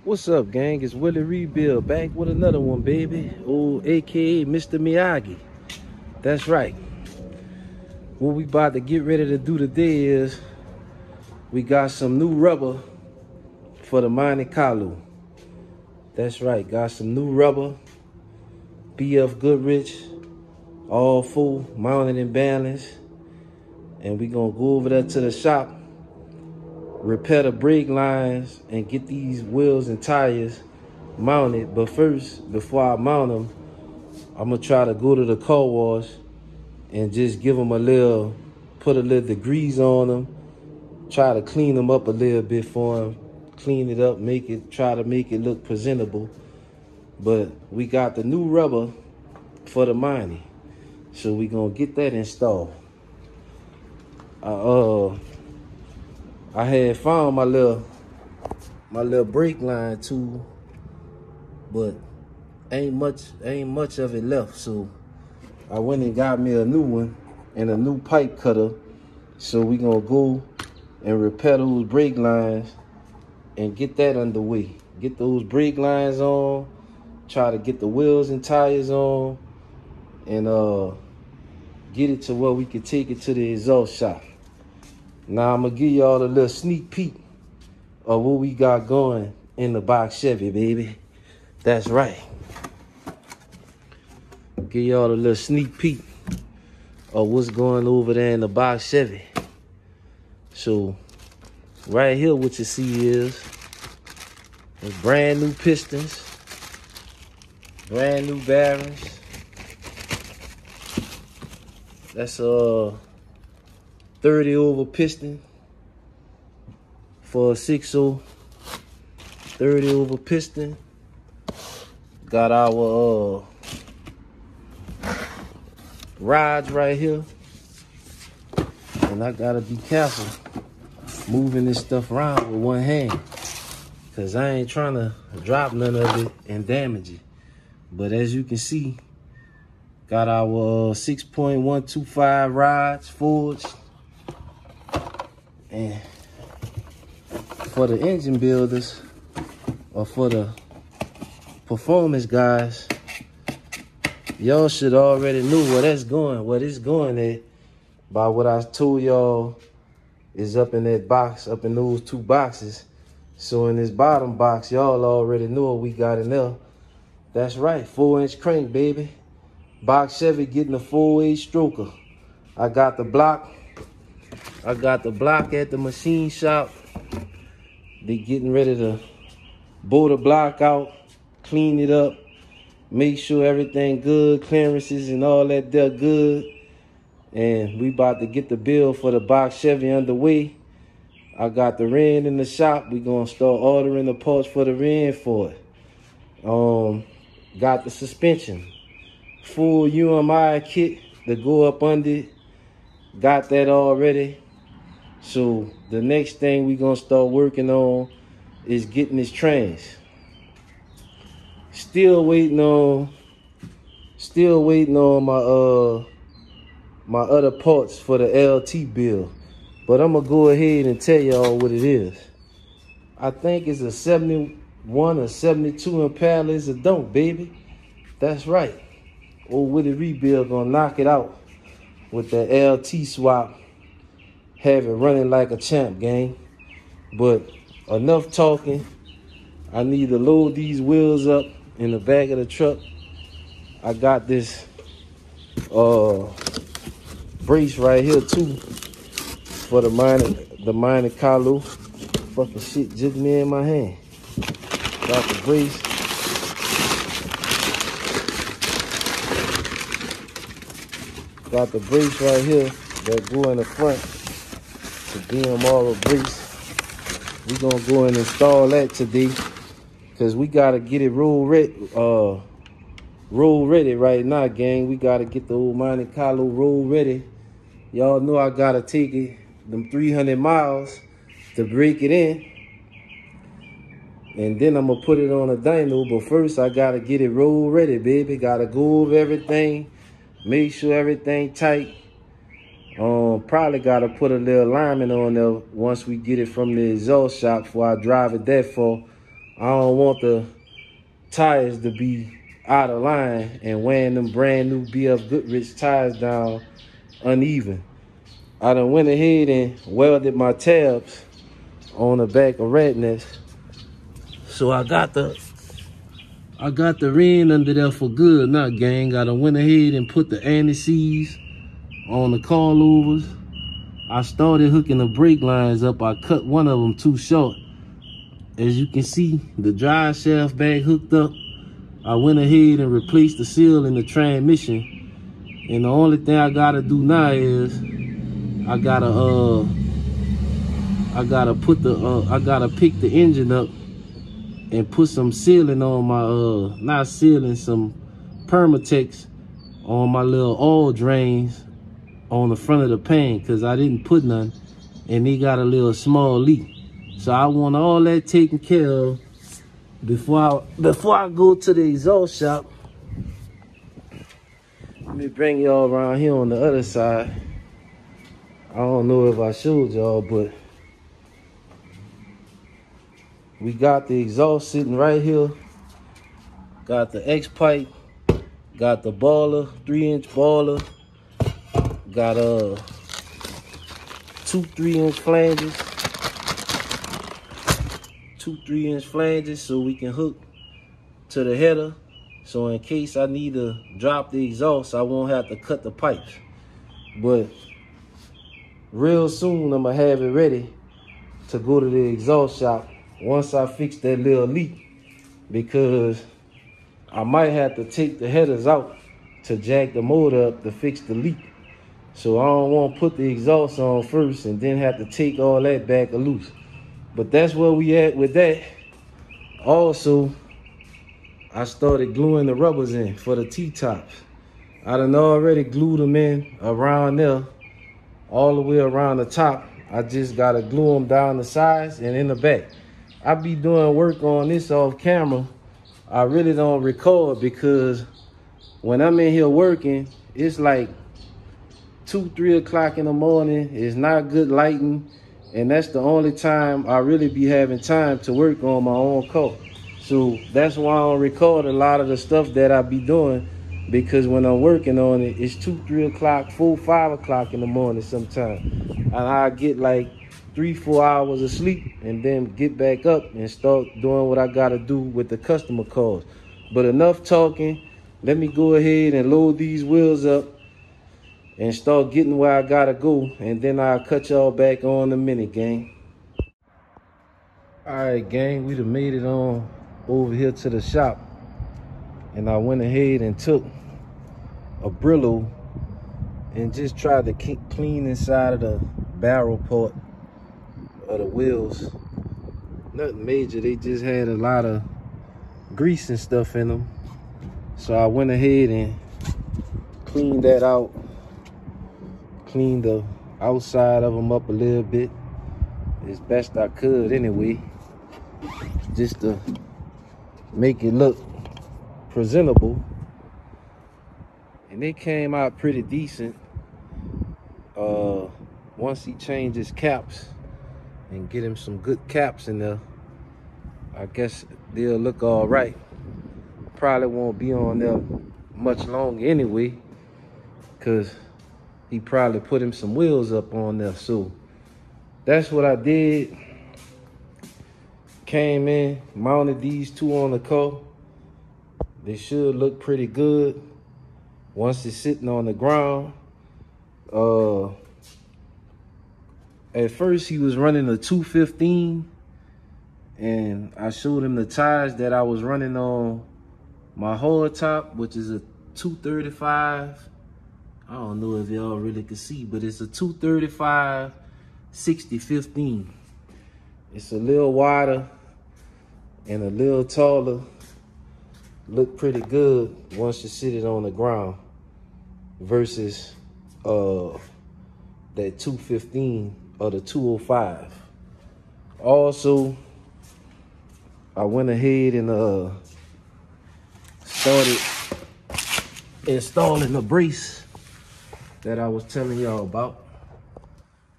What's up, gang? It's Willie Rebuild back with another one, baby. Old AKA Mr. Miyagi. That's right. What we about to get ready to do today is we got some new rubber for the Monte Carlo. That's right. Got some new rubber. BF Goodrich. All full, mounted and balanced. And we gonna go over there to the shop, repair the brake lines, and get these wheels and tires mounted. But first, before I mount them, I'm gonna try to go to the car wash and just give them put a little degrease on them, try to clean them up a little bit for them, clean it up, try to make it look presentable. But we got the new rubber for the Monte, so we gonna get that installed. I had found my little brake line tool, but ain't much of it left. So I went and got me a new one and a new pipe cutter. So we gonna go and repair those brake lines and get that underway. Get those brake lines on, try to get the wheels and tires on, and get it to where we can take it to the exhaust shop. Now I'm gonna give y'all a little sneak peek of what we got going in the box Chevy, baby. That's right. Give y'all a little sneak peek of what's going over there in the box Chevy. So right here, what you see is brand new pistons, brand new bearings. That's 30 over piston for a 6.0. 30 over piston. Got our rods right here. And I gotta be careful moving this stuff around with one hand, cause I ain't trying to drop none of it and damage it. But as you can see, got our 6.125 rods forged. And for the engine builders, or for the performance guys, y'all should already know what it's going at by what I told y'all is up in that box, up in those two boxes. So in this bottom box, y'all already know what we got in there. That's right, 4-inch crank, baby. Box Chevy getting a 4-8 stroker. I got the block at the machine shop. They getting ready to blow the block out, clean it up, make sure everything good, clearances and all that they're good. And we about to get the bill for the box Chevy underway. I got the rim in the shop. We gonna start ordering the parts for the rim for it. Got the suspension, full UMI kit to go up under it. Got that already. So the next thing we gonna start working on is getting this trans. Still waiting on my other parts for the LT build. But I'm gonna go ahead and tell y'all what it is. I think it's a 71 or 72 Impala. It's a dump, baby. That's right. Old Willie Rebuild gonna knock it out with the LT swap. Have it running like a champ, gang. But enough talking. I need to load these wheels up in the back of the truck. I got this brace right here too for the Monte Carlo. Fucking shit just me in my hand. Got the brace. Got the brace right here that go in the front. The BM brace. We gonna go and install that today, cause we gotta get it roll ready right now, gang. We gotta get the old Monte Carlo roll ready. Y'all know I gotta take it them 300 miles to break it in, and then I'm gonna put it on a dyno. But first I gotta get it roll ready, baby. Gotta go over everything, make sure everything tight. Probably gotta put a little alignment on there once we get it from the exhaust shop before I drive it that far. I don't want the tires to be out of line and weighing them brand new BF Goodrich tires down uneven. I done went ahead and welded my tabs on the back of Redness. So I got the ring under there for good, not gang. I done went ahead and put the anti-seize on the coilovers. I started hooking the brake lines up. I cut one of them too short. As you can see, the drive shaft back hooked up. I went ahead and replaced the seal in the transmission. And the only thing I gotta do now is I gotta pick the engine up and put some sealing on my not sealing, some Permatex on my little oil drains on the front of the pan, because I didn't put none and they got a little small leak. So I want all that taken care of before I go to the exhaust shop. Let me bring y'all around here on the other side. I don't know if I showed y'all, but we got the exhaust sitting right here. Got the X pipe, got the baller, 3-inch baller, got 2 3-inch flanges. 2 3-inch flanges so we can hook to the header. So in case I need to drop the exhaust, I won't have to cut the pipes. But real soon I'm gonna have it ready to go to the exhaust shop once I fix that little leak, because I might have to take the headers out to jack the motor up to fix the leak. So I don't want to put the exhaust on first and then have to take all that back loose. But that's where we at with that. Also, I started gluing the rubbers in for the T-tops. I done already glued them in around there, all the way around the top. I just gotta glue them down the sides and in the back. I be doing work on this off camera. I really don't record because when I'm in here working, it's like 2, 3 o'clock in the morning. It's not good lighting. And that's the only time I really be having time to work on my own car. So that's why I don't record a lot of the stuff that I be doing, because when I'm working on it, it's 2, 3 o'clock, 4, 5 o'clock in the morning sometimes. And I get like 3, 4 hours of sleep and then get back up and start doing what I gotta do with the customer calls. But enough talking. Let me go ahead and load these wheels up and start getting where I gotta go, and then I'll cut y'all back on the minute, gang. All right, gang, we done made it on over here to the shop, and I went ahead and took a Brillo and just tried to clean inside of the barrel part of the wheels. Nothing major, they just had a lot of grease and stuff in them. So I went ahead and cleaned that out. Cleaned the outside of them up a little bit as best I could anyway, just to make it look presentable. And they came out pretty decent. Once he changed his caps and get him some good caps in there, I guess they'll look all right. Probably won't be on there much longer anyway, because he probably put him some wheels up on there. So that's what I did. Came in, mounted these 2 on the car. They should look pretty good once it's sitting on the ground. At first he was running a 215, and I showed him the tires that I was running on my hard top, which is a 235. I don't know if y'all really can see, but it's a 235 60/15. It's a little wider and a little taller. Look pretty good once you sit it on the ground versus that 215 or the 205. Also, I went ahead and started installing the brace that I was telling y'all about.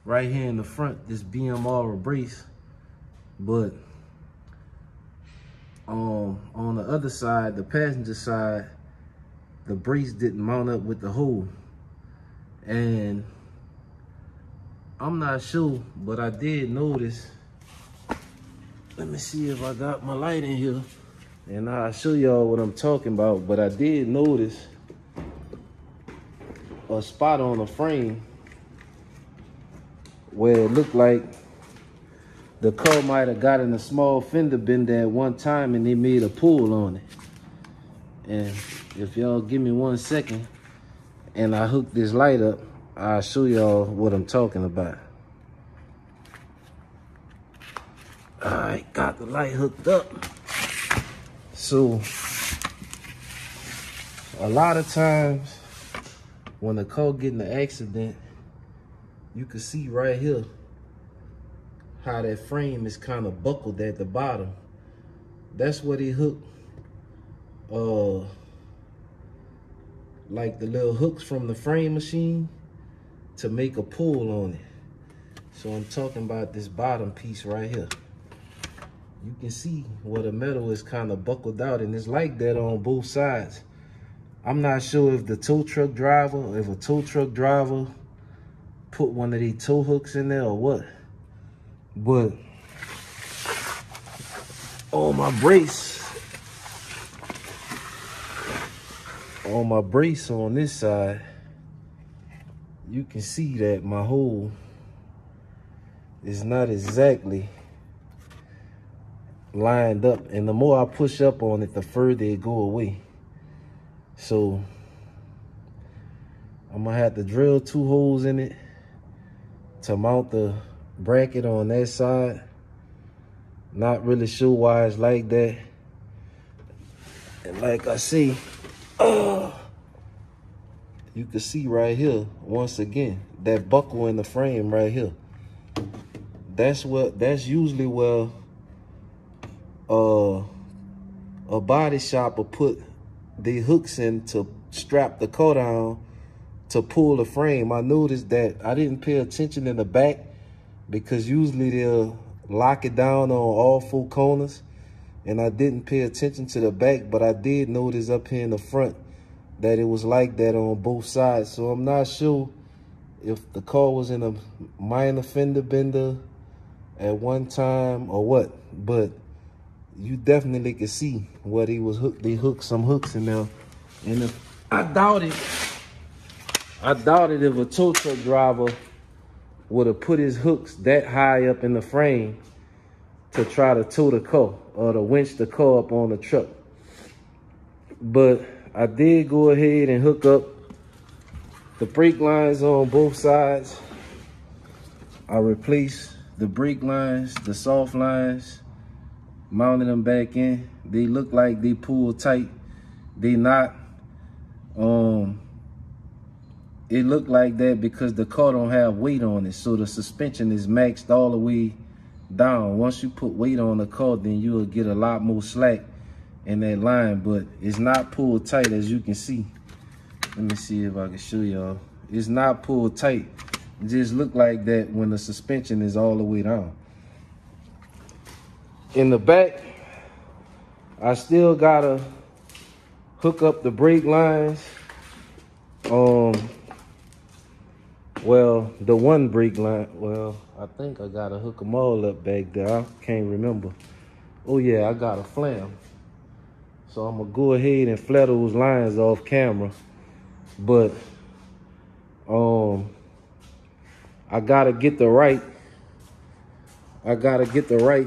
Right here in the front, this BM brace. But On the other side, the passenger side, the brace didn't mount up with the hole. And I'm not sure, but I did notice. Let me see if I got my light in here, and I'll show y'all what I'm talking about. But I did notice a spot on the frame where it looked like the car might have gotten a small fender bender at one time and they made a pull on it. And if y'all give me 1 second and I hook this light up, I'll show y'all what I'm talking about. All right, got the light hooked up. So a lot of times when the car get in an accident, you can see right here how that frame is kind of buckled at the bottom. That's what he hooked, like the little hooks from the frame machine to make a pull on it. So I'm talking about this bottom piece right here. You can see where the metal is kind of buckled out, and it's like that on both sides. I'm not sure if the tow truck driver, if a tow truck driver put one of these tow hooks in there or what. But on my brace on this side, you can see that my hole is not exactly lined up, and the more I push up on it, the further it go away. So I'm gonna have to drill 2 holes in it to mount the bracket on that side. Not really sure why it's like that. And like I see, you can see right here, once again, that buckle in the frame right here. That's usually where a body shop will put the hooks in to strap the car down to pull the frame. I noticed that I didn't pay attention in the back because usually they'll lock it down on all 4 corners, and I didn't pay attention to the back, but I did notice up here in the front that it was like that on both sides. So I'm not sure if the car was in a minor fender bender at one time or what, but you definitely can see what he was hooked. They hooked some hooks in there, and if, I doubt it if a tow truck driver would have put his hooks that high up in the frame to try to tow the car or to winch the car up on the truck. But I did go ahead and hook up the brake lines on both sides. I replaced the brake lines, the soft lines, mounted them back in. They look like they pull tight. They not. It looked like that because the car don't have weight on it, so the suspension is maxed all the way down. Once you put weight on the car, then you'll get a lot more slack in that line, but it's not pulled tight, as you can see. Let me see if I can show y'all. It's not pulled tight. It just look like that when the suspension is all the way down. In the back, I still gotta hook up the brake lines. Well, the one brake line, well, I think I gotta hook them all up back there. I can't remember. Oh yeah, I got a flam. So I'm gonna go ahead and flare those lines off camera. But I gotta get the right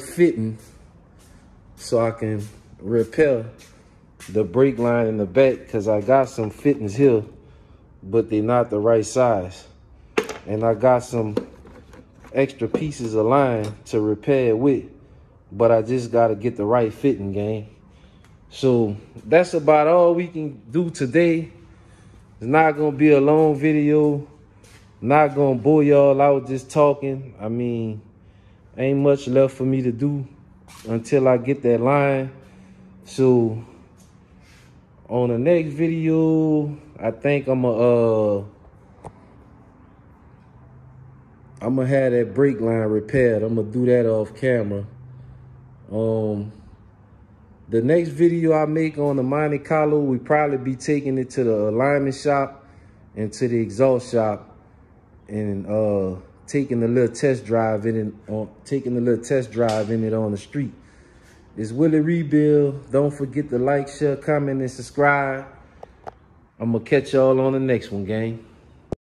fitting so I can repair the brake line in the back, because I got some fittings here, but they're not the right size. And I got some extra pieces of line to repair it with, but I just gotta get the right fitting, gang. So that's about all we can do today. It's not gonna be a long video. Not gonna bore y'all out just talking. I mean, ain't much left for me to do until I get that line. So on the next video, I think I'm gonna have that brake line repaired. I'm gonna do that off camera. The next video I make on the Monte Carlo, we probably be taking it to the alignment shop and to the exhaust shop, and taking a little test drive in it on the street. It's Willie Rebuild. Don't forget to like, share, comment, and subscribe. I'm gonna catch y'all on the next one, gang.